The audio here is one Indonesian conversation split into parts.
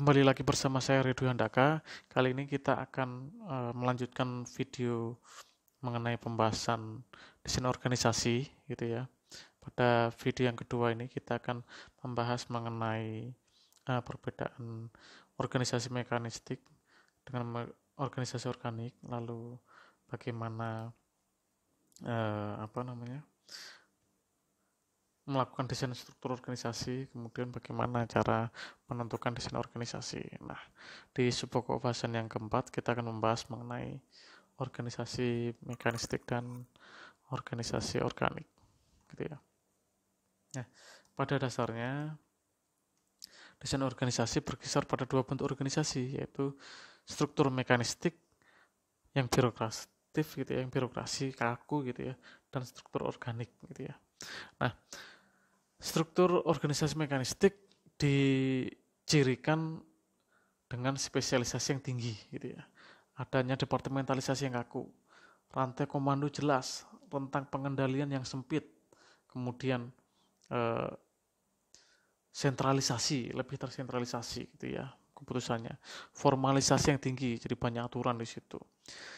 Kembali lagi bersama saya Ridho Handaka. Kali ini kita akan melanjutkan video mengenai pembahasan desain organisasi gitu ya. Pada video yang kedua ini kita akan membahas mengenai perbedaan organisasi mekanistik dengan organisasi organik, lalu bagaimana apa namanya melakukan desain struktur organisasi, kemudian bagaimana cara menentukan desain organisasi. Nah, di subpokok bahasan yang keempat kita akan membahas mengenai organisasi mekanistik dan organisasi organik, gitu ya. Nah, pada dasarnya desain organisasi berkisar pada dua bentuk organisasi, yaitu struktur mekanistik yang birokratif gitu ya, yang birokrasi kaku gitu ya, dan struktur organik gitu ya. Nah, struktur organisasi mekanistik dicirikan dengan spesialisasi yang tinggi gitu ya. Adanya departementalisasi yang kaku, rantai komando jelas, rentang pengendalian yang sempit, kemudian eh, sentralisasi, lebih tersentralisasi gitu ya keputusannya. Formalisasi yang tinggi, jadi banyak aturan di situ.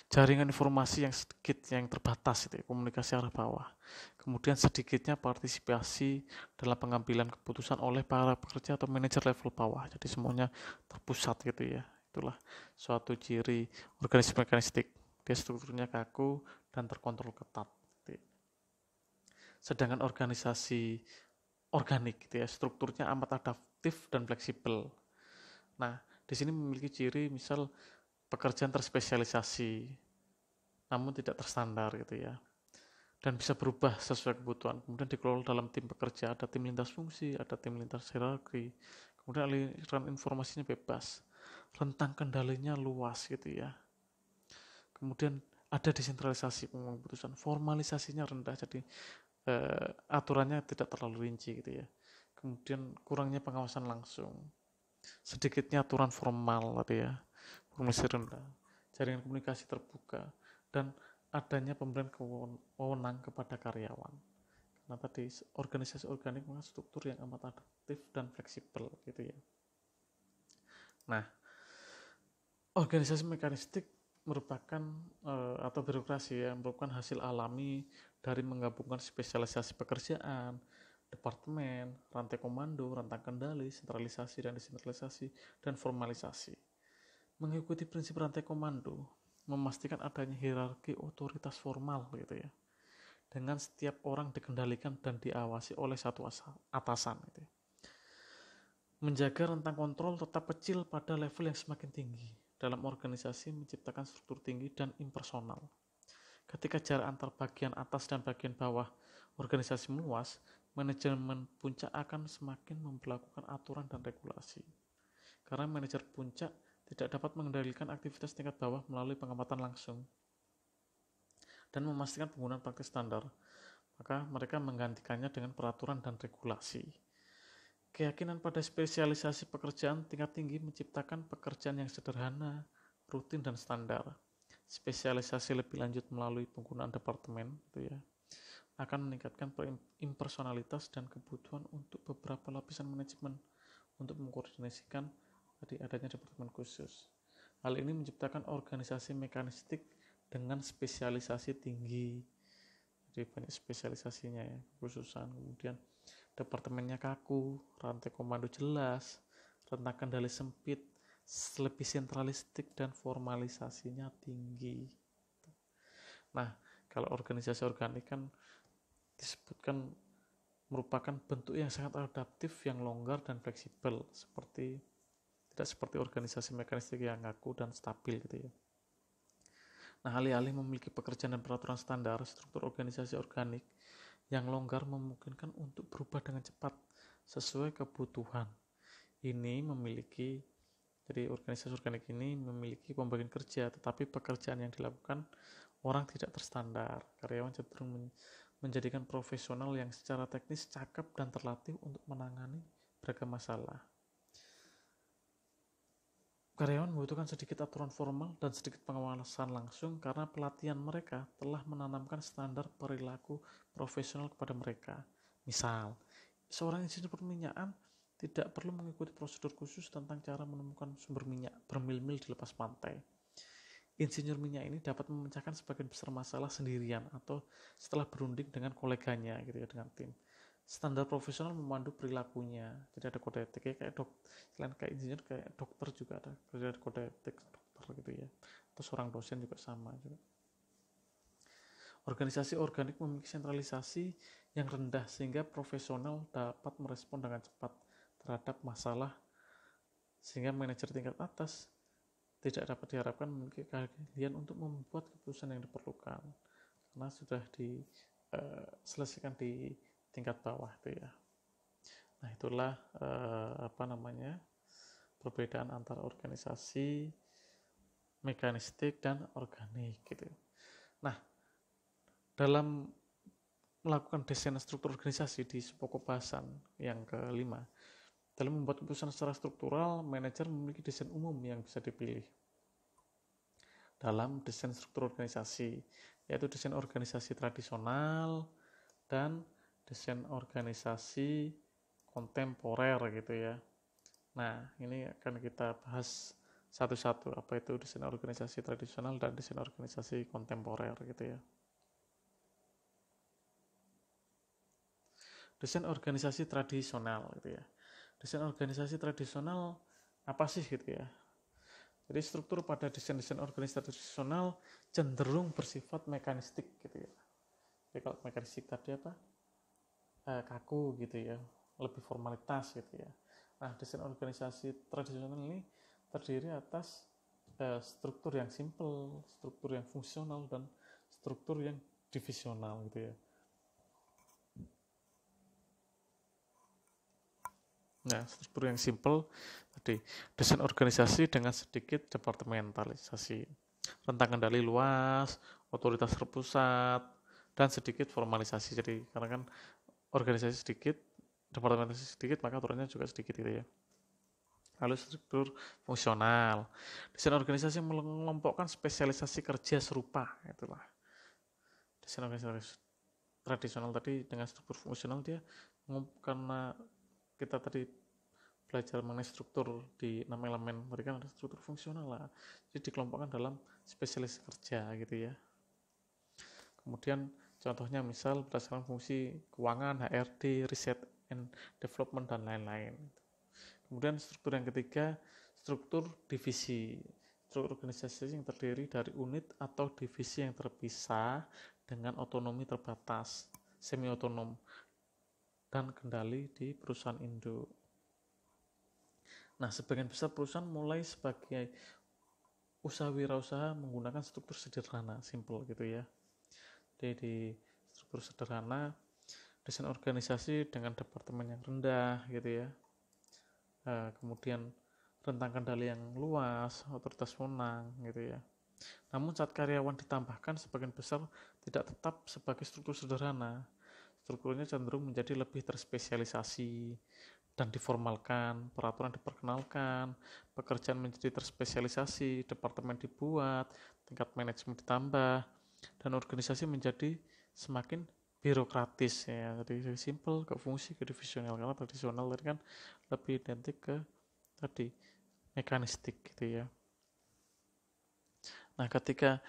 Jaringan informasi yang sedikit, yang terbatas itu ya, komunikasi arah bawah. Kemudian sedikitnya partisipasi dalam pengambilan keputusan oleh para pekerja atau manajer level bawah. Jadi semuanya terpusat gitu ya. Itulah suatu ciri organisasi mekanistik. Dia strukturnya kaku dan terkontrol ketat. Sedangkan organisasi organik gitu ya, strukturnya amat adaptif dan fleksibel. Nah, di sini memiliki ciri misal pekerjaan terspesialisasi namun tidak terstandar gitu ya, dan bisa berubah sesuai kebutuhan. Kemudian dikelola dalam tim pekerja, ada tim lintas fungsi, ada tim lintas hierarki, kemudian aliran informasinya bebas, rentang kendalinya luas gitu ya. Kemudian ada desentralisasi pengambilan keputusan, formalisasinya rendah, jadi aturannya tidak terlalu rinci gitu ya. Kemudian kurangnya pengawasan langsung, sedikitnya aturan formal gitu ya, formasi rendah, jaringan komunikasi terbuka, dan adanya pemberian wewenang kepada karyawan. Karena tadi organisasi organik memang struktur yang amat adaptif dan fleksibel gitu ya. Nah, organisasi mekanistik merupakan atau birokrasi yang merupakan hasil alami dari menggabungkan spesialisasi pekerjaan, departemen, rantai komando, rentang kendali, sentralisasi dan desentralisasi, dan formalisasi. Mengikuti prinsip rantai komando, memastikan adanya hierarki otoritas formal gitu ya, dengan setiap orang dikendalikan dan diawasi oleh satu atasan gitu ya. Menjaga rentang kontrol tetap kecil pada level yang semakin tinggi. Dalam organisasi menciptakan struktur tinggi dan impersonal. Ketika jarak antar bagian atas dan bagian bawah organisasi meluas, manajemen puncak akan semakin memperlakukan aturan dan regulasi. Karena manajer puncak tidak dapat mengendalikan aktivitas tingkat bawah melalui pengamatan langsung dan memastikan penggunaan praktik standar, maka mereka menggantikannya dengan peraturan dan regulasi. Keyakinan pada spesialisasi pekerjaan tingkat tinggi menciptakan pekerjaan yang sederhana, rutin, dan standar. Spesialisasi lebih lanjut melalui penggunaan departemen itu ya, akan meningkatkan impersonalitas dan kebutuhan untuk beberapa lapisan manajemen untuk mengkoordinasikan tadi adanya departemen khusus. Hal ini menciptakan organisasi mekanistik dengan spesialisasi tinggi. Jadi banyak spesialisasinya ya, khususan. Kemudian departemennya kaku, rantai komando jelas, rentang kendali sempit, lebih sentralistik, dan formalisasinya tinggi. Nah, kalau organisasi organik kan disebutkan merupakan bentuk yang sangat adaptif, yang longgar dan fleksibel, tidak seperti organisasi mekanistik yang kaku dan stabil gitu ya. Nah, alih-alih memiliki pekerjaan dan peraturan standar, struktur organisasi organik yang longgar memungkinkan untuk berubah dengan cepat sesuai kebutuhan. Jadi organisasi organik ini memiliki pembagian kerja, tetapi pekerjaan yang dilakukan orang tidak terstandar. Karyawan cenderung menjadikan profesional yang secara teknis cakep dan terlatih untuk menangani beragam masalah. Karyawan membutuhkan sedikit aturan formal dan sedikit pengawasan langsung karena pelatihan mereka telah menanamkan standar perilaku profesional kepada mereka. Misal, seorang insinyur perminyakan tidak perlu mengikuti prosedur khusus tentang cara menemukan sumber minyak bermil-mil di lepas pantai. Insinyur minyak ini dapat memecahkan sebagian besar masalah sendirian atau setelah berunding dengan koleganya gitu ya, dengan tim. Standar profesional memandu perilakunya. Jadi ada kode etik ya, kayak selain kayak insinyur kayak dokter juga ada kode etik dokter gitu ya. Atau seorang dosen juga sama juga. Organisasi organik memiliki sentralisasi yang rendah sehingga profesional dapat merespon dengan cepat terhadap masalah, sehingga manajer tingkat atas tidak dapat diharapkan memiliki keahlian untuk membuat keputusan yang diperlukan karena sudah diselesaikan di tingkat bawah itu ya. Nah, itulah perbedaan antara organisasi mekanistik dan organik gitu. Nah, dalam melakukan desain struktur organisasi di pokok bahasan yang kelima, dalam membuat keputusan secara struktural, manajer memiliki desain umum yang bisa dipilih dalam desain struktur organisasi, yaitu desain organisasi tradisional dan desain organisasi kontemporer gitu ya. Nah, ini akan kita bahas satu-satu, apa itu desain organisasi tradisional dan desain organisasi kontemporer gitu ya. Desain organisasi tradisional gitu ya. Desain organisasi tradisional apa sih gitu ya? Jadi struktur pada desain-desain organisasi tradisional cenderung bersifat mekanistik gitu ya. Jadi kalau mekanistik tadi apa? Kaku gitu ya, lebih formalitas gitu ya. Nah, desain organisasi tradisional ini terdiri atas struktur yang simple, struktur yang fungsional, dan struktur yang divisional gitu ya. Nah, struktur yang simple tadi, desain organisasi dengan sedikit departementalisasi, rentang kendali luas, otoritas terpusat, dan sedikit formalisasi. Jadi karena kan organisasi sedikit, departementalisasi sedikit, maka aturannya juga sedikit gitu ya. Lalu struktur fungsional, desain organisasi mengelompokkan spesialisasi kerja serupa, itulah desain organisasi tradisional tadi. Dengan struktur fungsional dia karena kita tadi belajar mengenai struktur di 6 elemen, mereka ada struktur fungsional lah, jadi dikelompokkan dalam spesialis kerja gitu ya. Kemudian contohnya misal berdasarkan fungsi keuangan, HRD, Research and Development, dan lain-lain. Kemudian struktur yang ketiga, struktur divisi. Struktur organisasi yang terdiri dari unit atau divisi yang terpisah dengan otonomi terbatas, semi otonom, dan kendali di perusahaan induk. Nah, sebagian besar perusahaan mulai sebagai usaha wirausaha menggunakan struktur sederhana, simple gitu ya. Jadi di struktur sederhana, desain organisasi dengan departemen yang rendah gitu ya. Kemudian rentang kendali yang luas, otoritas wewenang gitu ya. Namun saat karyawan ditambahkan, sebagian besar tidak tetap sebagai struktur sederhana. Strukturnya cenderung menjadi lebih terspesialisasi dan diformalkan, peraturan diperkenalkan, pekerjaan menjadi terspesialisasi, departemen dibuat, tingkat manajemen ditambah, dan organisasi menjadi semakin birokratis ya. Jadi dari simple ke fungsi ke divisional, karena tradisional tadi kan lebih identik ke tadi mekanistik gitu ya. Nah, ketika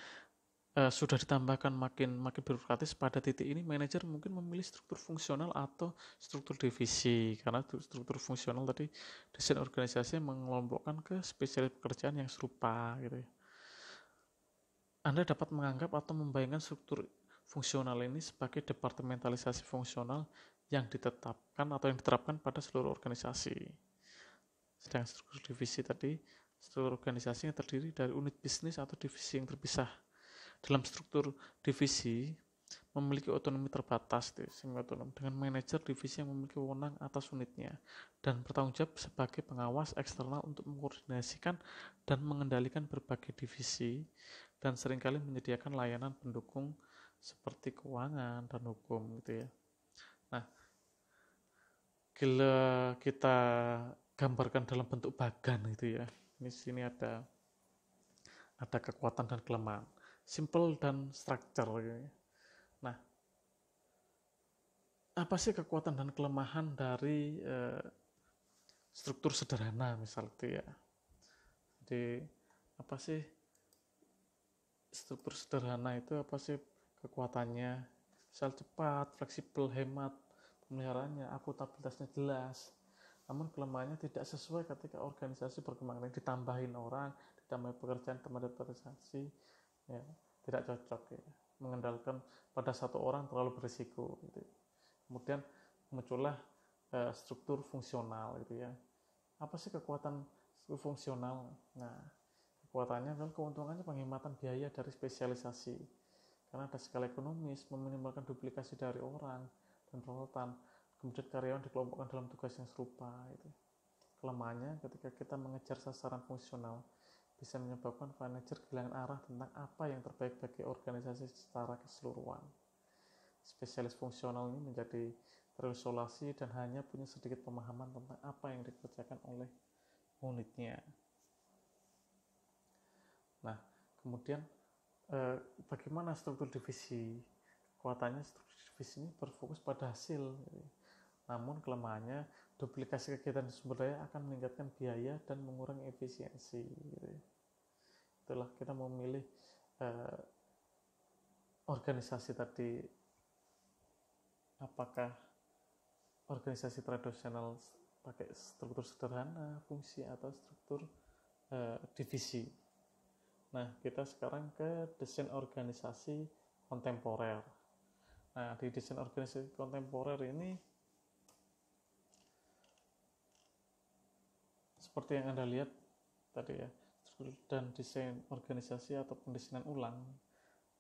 sudah ditambahkan makin birokratis, pada titik ini manajer mungkin memilih struktur fungsional atau struktur divisi, karena struktur fungsional tadi desain organisasi mengelompokkan ke spesialis pekerjaan yang serupa gitu ya. Anda dapat menganggap atau membayangkan struktur fungsional ini sebagai departementalisasi fungsional yang ditetapkan atau yang diterapkan pada seluruh organisasi. Sedangkan struktur divisi tadi, struktur organisasi yang terdiri dari unit bisnis atau divisi yang terpisah. Dalam struktur divisi memiliki otonomi terbatas, semi otonom, dengan manajer divisi yang memiliki wewenang atas unitnya dan bertanggung jawab sebagai pengawas eksternal untuk mengkoordinasikan dan mengendalikan berbagai divisi, dan seringkali menyediakan layanan pendukung seperti keuangan dan hukum gitu ya. Nah, bila kita gambarkan dalam bentuk bagan gitu ya. Ini sini ada kekuatan dan kelemahan, simple dan structure gitu ya. Nah, apa sih kekuatan dan kelemahan dari struktur sederhana misal gitu ya. Jadi apa sih struktur sederhana itu, apa sih kekuatannya? Misal cepat, fleksibel, hemat pemeliharaannya, akuntabilitasnya jelas. Namun kelemahannya tidak sesuai ketika organisasi berkembang, ditambahin orang, ditambahin pekerjaan teman organisasi, ya tidak cocok ya. Mengendalikan pada satu orang terlalu berisiko gitu. Kemudian muncullah struktur fungsional gitu ya. Apa sih kekuatan struktur fungsional? Nah, kekuatannya adalah keuntungannya penghematan biaya dari spesialisasi, karena ada skala ekonomis, meminimalkan duplikasi dari orang dan peralatan, kemudian karyawan dikelompokkan dalam tugas yang serupa. Itu kelemahannya ketika kita mengejar sasaran fungsional, bisa menyebabkan manajer kehilangan arah tentang apa yang terbaik bagi organisasi secara keseluruhan. Spesialis fungsional ini menjadi terisolasi dan hanya punya sedikit pemahaman tentang apa yang dikerjakan oleh unitnya. Nah, kemudian bagaimana struktur divisi? Kekuatannya struktur divisi ini berfokus pada hasil, namun kelemahannya duplikasi kegiatan sumber daya akan meningkatkan biaya dan mengurangi efisiensi. Itulah kita memilih organisasi tadi, apakah organisasi tradisional pakai struktur sederhana, fungsi, atau struktur divisi. Nah, kita sekarang ke desain organisasi kontemporer. Nah, di desain organisasi kontemporer ini, seperti yang Anda lihat tadi ya, struktur dan desain organisasi atau pendesainan ulang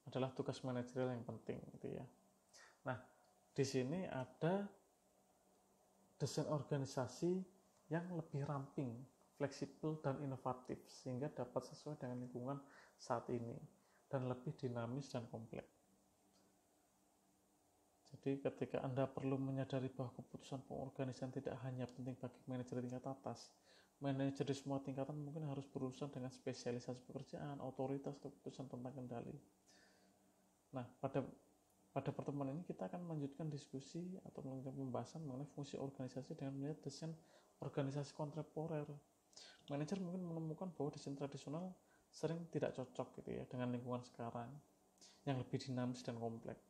adalah tugas manajerial yang penting gitu ya. Nah, di sini ada desain organisasi yang lebih ramping, fleksibel dan inovatif sehingga dapat sesuai dengan lingkungan saat ini dan lebih dinamis dan kompleks. Jadi ketika Anda perlu menyadari bahwa keputusan pengorganisan tidak hanya penting bagi manajer tingkat atas, manajer di semua tingkatan mungkin harus berurusan dengan spesialisasi pekerjaan, otoritas, keputusan tentang kendali. Nah, pada pertemuan ini kita akan melanjutkan diskusi atau melanjutkan pembahasan mengenai fungsi organisasi dengan melihat desain organisasi kontemporer. Manajer mungkin menemukan bahwa desain tradisional sering tidak cocok gitu ya dengan lingkungan sekarang yang lebih dinamis dan kompleks.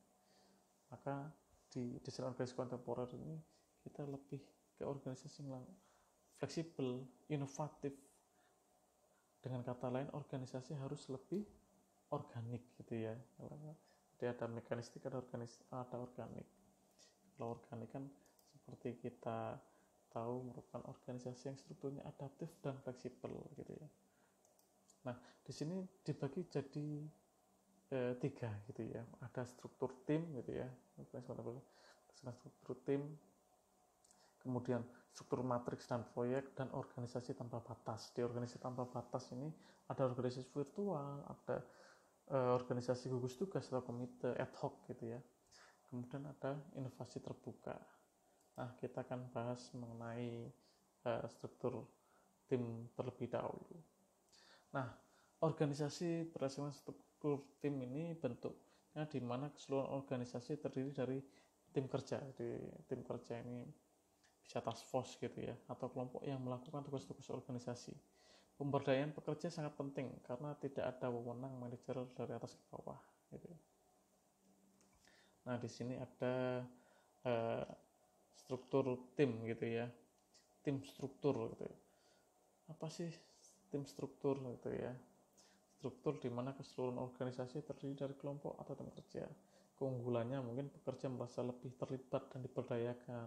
Maka di desain organisasi kontemporer ini kita lebih ke organisasi yang fleksibel, inovatif. Dengan kata lain, organisasi harus lebih organik gitu ya. Jadi ada mekanistik, ada organik. Kalau organik kan seperti kita tahu merupakan organisasi yang strukturnya adaptif dan fleksibel gitu ya. Nah, di sini dibagi jadi 3 gitu ya. Ada struktur tim gitu ya, struktur tim, kemudian struktur matriks dan proyek, dan organisasi tanpa batas. Di organisasi tanpa batas ini ada organisasi virtual, ada organisasi gugus tugas atau komite ad hoc gitu ya. Kemudian ada inovasi terbuka. Nah, kita akan bahas mengenai struktur tim terlebih dahulu. Nah, organisasi berdasarkan struktur tim ini bentuknya di mana keseluruhan organisasi terdiri dari tim kerja. Di tim kerja ini bisa task force gitu ya, atau kelompok yang melakukan tugas-tugas organisasi. Pemberdayaan pekerja sangat penting karena tidak ada wewenang manajer dari atas ke bawah gitu. Nah, di sini ada struktur tim gitu ya, tim struktur gitu ya. Apa sih tim struktur gitu ya? Struktur di mana keseluruhan organisasi terdiri dari kelompok atau tim kerja. Keunggulannya mungkin pekerja merasa lebih terlibat dan diberdayakan,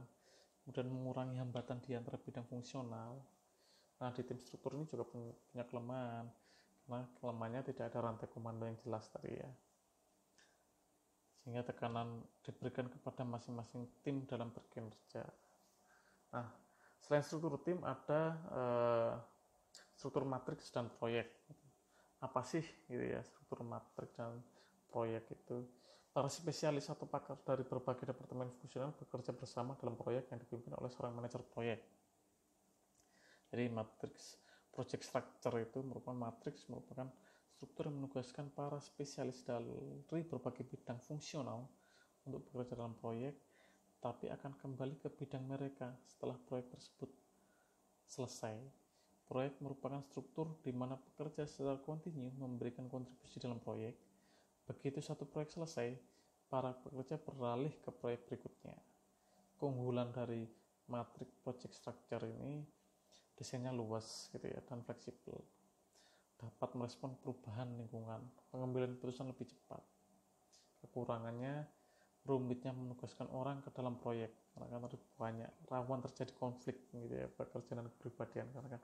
kemudian mengurangi hambatan di antara bidang fungsional. Nah, di tim struktur ini juga punya kelemahan, karena kelemahannya tidak ada rantai komando yang jelas tadi ya, sehingga tekanan diberikan kepada masing-masing tim dalam bekerja. Nah, selain struktur tim ada struktur matriks dan proyek. Apa sih gitu ya struktur matriks dan proyek itu? Para spesialis atau pakar dari berbagai departemen fungsional bekerja bersama dalam proyek yang dipimpin oleh seorang manajer proyek. Jadi matriks project structure itu merupakan struktur yang menugaskan para spesialis dari berbagai bidang fungsional untuk bekerja dalam proyek, tapi akan kembali ke bidang mereka setelah proyek tersebut selesai. Proyek merupakan struktur di mana pekerja secara kontinu memberikan kontribusi dalam proyek. Begitu satu proyek selesai, para pekerja beralih ke proyek berikutnya. Keunggulan dari matrix project structure ini desainnya luas gitu ya dan fleksibel, dapat merespon perubahan lingkungan, pengambilan keputusan lebih cepat. Kekurangannya, rumitnya menugaskan orang ke dalam proyek karena kan banyak rawan terjadi konflik gitu ya, pekerjaan dan kepribadian karena kan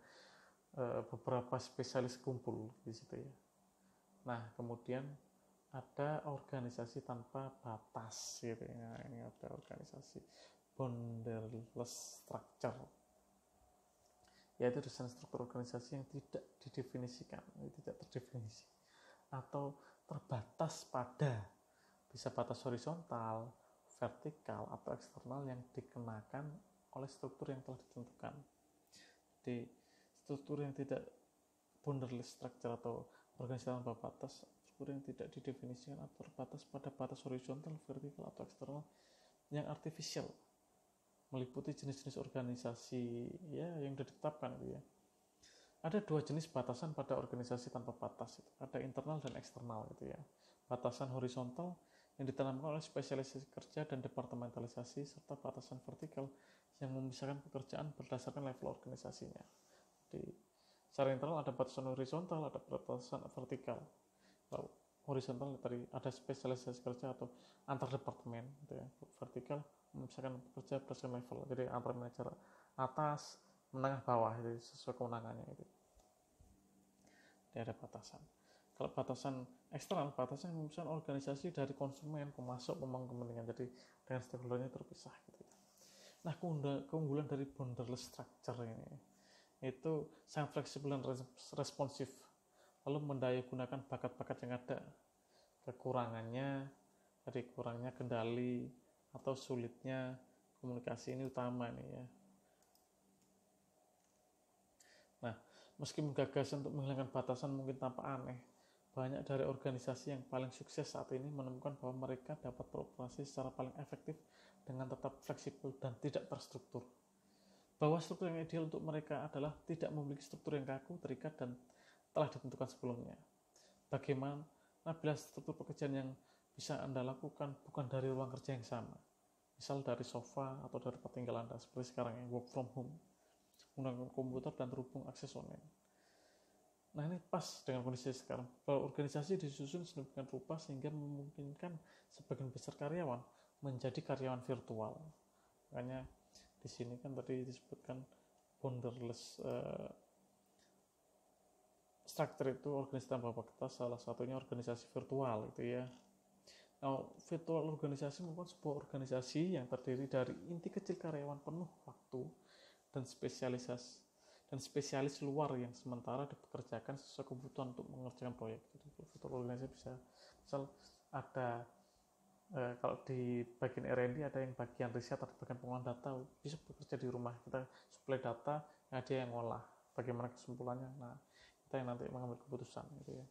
beberapa spesialis kumpul di situ ya. Nah, kemudian ada organisasi tanpa batas gitu ya. Nah, ini ada organisasi boundaryless structure, yaitu desain struktur organisasi yang tidak didefinisikan, tidak terdefinisi atau terbatas pada bisa batas horizontal, vertikal, atau eksternal yang dikenakan oleh struktur yang telah ditentukan. Jadi struktur yang tidak boundaryless structure atau organisasi tanpa batas, struktur yang tidak didefinisikan atau terbatas pada batas horizontal, vertikal, atau eksternal yang artificial, meliputi jenis-jenis organisasi ya yang sudah ditetapkan gitu ya. Ada dua jenis batasan pada organisasi tanpa batas, ada internal dan eksternal gitu ya. Batasan horizontal yang ditanamkan oleh spesialisasi kerja dan departementalisasi, serta batasan vertikal yang memisahkan pekerjaan berdasarkan level organisasinya. Jadi, secara internal ada batasan horizontal, ada batasan vertikal. Kalau horizontal tadi ada spesialisasi kerja atau antar departemen, gitu ya. Vertikal memisahkan pekerja berdasarkan level, jadi antar manajer atas, menengah, bawah, jadi sesuai kewenangannya itu. Jadi ada batasan. Kalau batasan eksternal, batasan memisahkan organisasi dari konsumen, pemasok, pemangku kepentingan, jadi dengan stakeholdernya terpisah gitu. Nah, keunggulan dari boundaryless structure ini itu sangat fleksibel dan responsif, lalu mendaya gunakan bakat-bakat yang ada. Kekurangannya dari kurangnya kendali atau sulitnya komunikasi ini utama nih ya. Nah, meski gagasan untuk menghilangkan batasan mungkin tampak aneh, banyak dari organisasi yang paling sukses saat ini menemukan bahwa mereka dapat beroperasi secara paling efektif dengan tetap fleksibel dan tidak terstruktur. Bahwa struktur yang ideal untuk mereka adalah tidak memiliki struktur yang kaku, terikat, dan telah ditentukan sebelumnya. Bagaimana bila struktur pekerjaan yang bisa Anda lakukan bukan dari ruang kerja yang sama, misal dari sofa atau dari tempat tinggal Anda, seperti sekarang yang work from home, menggunakan komputer dan terhubung akses online. Nah, ini pas dengan kondisi sekarang, bahwa organisasi disusun sedemikian rupa sehingga memungkinkan sebagian besar karyawan menjadi karyawan virtual. Makanya di sini kan tadi disebutkan boundaryless structure itu organisasi tanpa batas, salah satunya organisasi virtual itu ya. Nah, virtual organisasi merupakan sebuah organisasi yang terdiri dari inti kecil karyawan penuh waktu dan spesialis luar yang sementara dipekerjakan sesuai kebutuhan untuk mengerjakan proyek. Jadi virtual organisasi bisa misal ada kalau di bagian R&D ada yang bagian riset atau bagian pengolahan data, bisa bekerja di rumah, kita supply data, ada yang ngolah, bagaimana kesimpulannya, nah kita yang nanti mengambil keputusan gitu ya.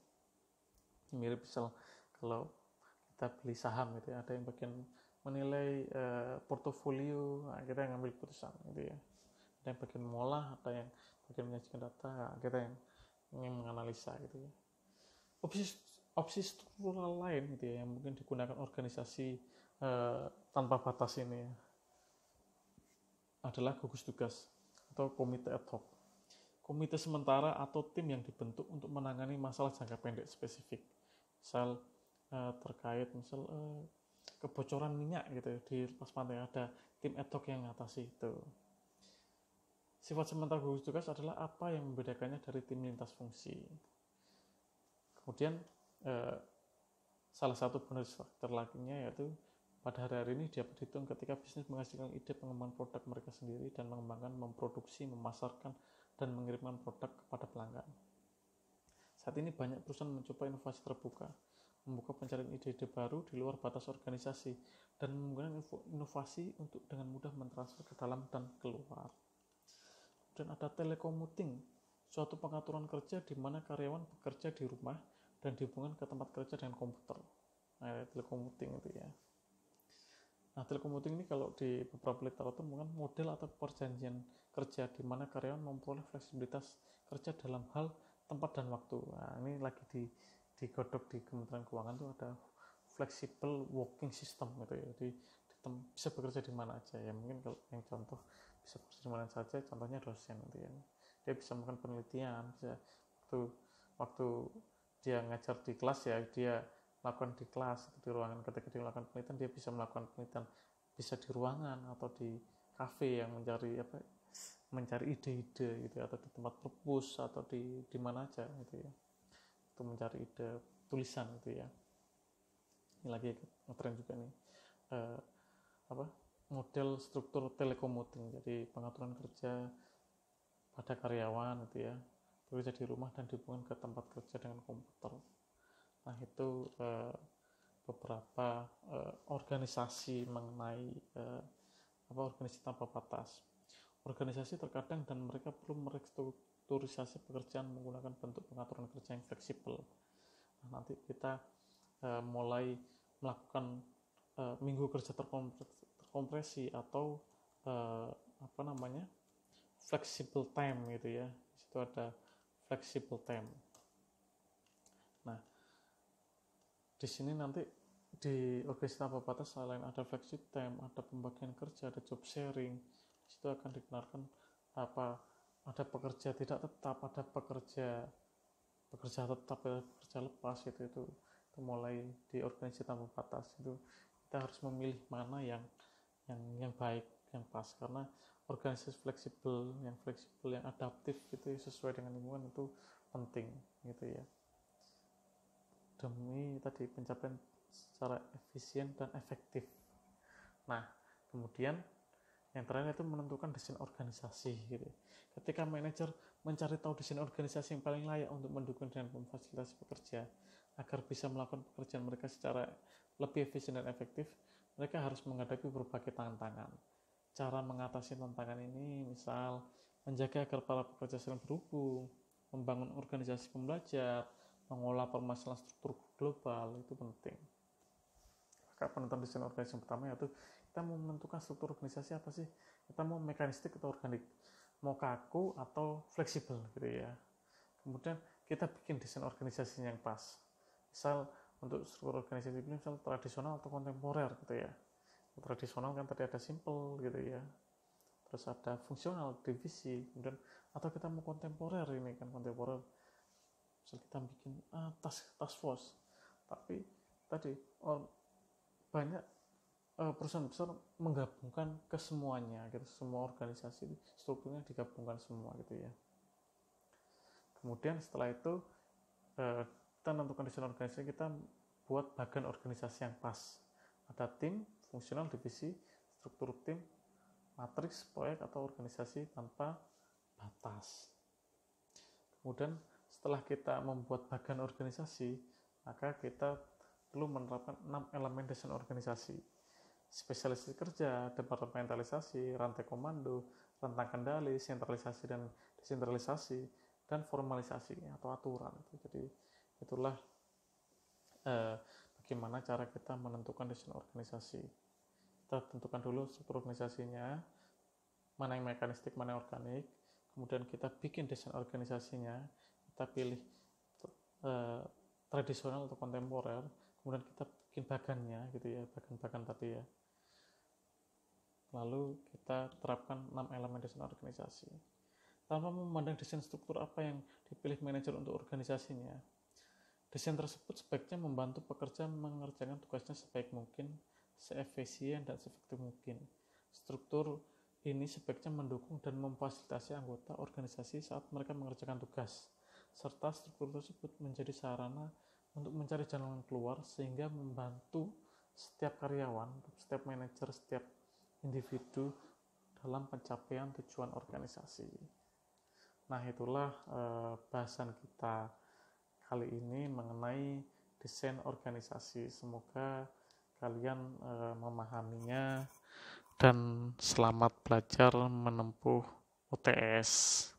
Mirip misal kalau kita beli saham gitu ya, ada yang bagian menilai portofolio, nah kita yang ngambil keputusan gitu ya. Ada yang bagian mengolah, ada yang bagian menyajikan data, nah kita yang menganalisa gitu ya. Opsi struktural lain gitu ya, yang mungkin digunakan organisasi tanpa batas ini ya, adalah gugus tugas atau komite ad hoc. Komite sementara atau tim yang dibentuk untuk menangani masalah jangka pendek spesifik. Misal terkait kebocoran minyak gitu ya, di lepas pantai, ada tim ad hoc yang mengatasi itu. Sifat sementara gugus tugas adalah apa yang membedakannya dari tim lintas fungsi. Kemudian salah satu bonus faktor lainnya yaitu pada hari ini dapat dihitung ketika bisnis menghasilkan ide pengembangan produk mereka sendiri dan mengembangkan, memproduksi, memasarkan, dan mengirimkan produk kepada pelanggan. Saat ini banyak perusahaan mencoba inovasi terbuka, membuka pencarian ide-ide baru di luar batas organisasi, dan menggunakan inovasi untuk dengan mudah mentransfer ke dalam dan keluar. Dan ada telecommuting, suatu pengaturan kerja di mana karyawan bekerja di rumah dan dihubungkan ke tempat kerja dengan komputer. Nah, telecommuting itu ya. Nah, telekommuting ini kalau di beberapa literatur mungkin model atau perjanjian kerja di mana karyawan memperoleh fleksibilitas kerja dalam hal tempat dan waktu. Nah, ini lagi digodok di Kementerian Keuangan tuh ada flexible working system gitu ya. Jadi bisa bekerja di mana aja ya. Mungkin kalau yang contoh bisa bekerja di mana saja, contohnya dosen gitu ya. Dia bisa melakukan penelitian, bisa waktu dia ngajar di kelas ya, dia lakukan di kelas atau di ruangan. Ketika dia melakukan penelitian, dia bisa melakukan penelitian bisa di ruangan atau di kafe yang mencari ide-ide gitu ya, atau di tempat perpus atau di mana aja gitu ya, untuk mencari ide tulisan gitu ya. Ini lagi ngetren juga nih model struktur telekommuting, jadi pengaturan kerja pada karyawan gitu ya, bekerja di rumah dan dihubungkan ke tempat kerja dengan komputer. Nah, itu beberapa organisasi mengenai organisasi tanpa batas. Organisasi terkadang dan mereka perlu merestrukturisasi pekerjaan menggunakan bentuk pengaturan kerja yang fleksibel. Nah, nanti kita mulai melakukan minggu kerja terkompresi atau flexible time gitu ya. Di situ ada flexible time. Nah, di sini nanti di organisasi tanpa batas selain ada flexi time, ada pembagian kerja, ada job sharing. Di situ akan dikenakan ada pekerja tidak tetap, ada pekerja tetap, ada pekerja lepas itu mulai di organisasi tanpa batas. Itu kita harus memilih mana yang baik, yang pas, karena organisasi fleksibel, yang adaptif itu sesuai dengan lingkungan itu penting gitu ya, demi tadi pencapaian secara efisien dan efektif. Nah, kemudian yang terakhir itu menentukan desain organisasi gitu. Ketika manajer mencari tahu desain organisasi yang paling layak untuk mendukung dan memfasilitasi pekerja agar bisa melakukan pekerjaan mereka secara lebih efisien dan efektif, mereka harus menghadapi berbagai tantangan. Cara mengatasi tantangan ini misal menjaga agar para pekerja saling berhubung, membangun organisasi pembelajar, mengolah permasalahan struktur global, itu penting. Maka penentuan desain organisasi yang pertama yaitu kita mau menentukan struktur organisasi apa sih, kita mau mekanistik atau organik, mau kaku atau fleksibel gitu ya. Kemudian kita bikin desain organisasinya yang pas, misal untuk struktur organisasi ini misal tradisional atau kontemporer gitu ya. Tradisional kan tadi ada simple gitu ya, terus ada fungsional, divisi, kemudian atau kita mau kontemporer, ini kan kontemporer misal kita bikin task force, tapi tadi banyak perusahaan besar menggabungkan ke semuanya gitu, semua organisasi strukturnya digabungkan semua gitu ya. Kemudian setelah itu kita menentukan desain organisasi, kita buat bagian organisasi yang pas, ada tim, fungsional, divisi, struktur tim, matriks, proyek atau organisasi tanpa batas. Kemudian setelah kita membuat bagian organisasi, maka kita perlu menerapkan 6 elemen desain organisasi: spesialisasi kerja, departementalisasi, rantai komando, rentang kendali, sentralisasi dan desentralisasi, dan formalisasi atau aturan. Jadi itulah bagaimana cara kita menentukan desain organisasi. Kita tentukan dulu struktur organisasinya, mana yang mekanistik, mana yang organik. Kemudian kita bikin desain organisasinya, kita pilih tradisional atau kontemporer. Kemudian kita bikin bagannya gitu ya, bagan-bagan tadi ya. Lalu kita terapkan 6 elemen desain organisasi. Tanpa memandang desain struktur apa yang dipilih manajer untuk organisasinya, desain tersebut sebaiknya membantu pekerja mengerjakan tugasnya sebaik mungkin, seefisien dan seefektif mungkin. Struktur ini sebaiknya mendukung dan memfasilitasi anggota organisasi saat mereka mengerjakan tugas, serta struktur tersebut menjadi sarana untuk mencari jalan keluar sehingga membantu setiap karyawan, setiap manajer, setiap individu dalam pencapaian tujuan organisasi. Nah, itulah bahasan kita kali ini mengenai desain organisasi. Semoga kalian memahaminya dan selamat belajar menempuh UTS.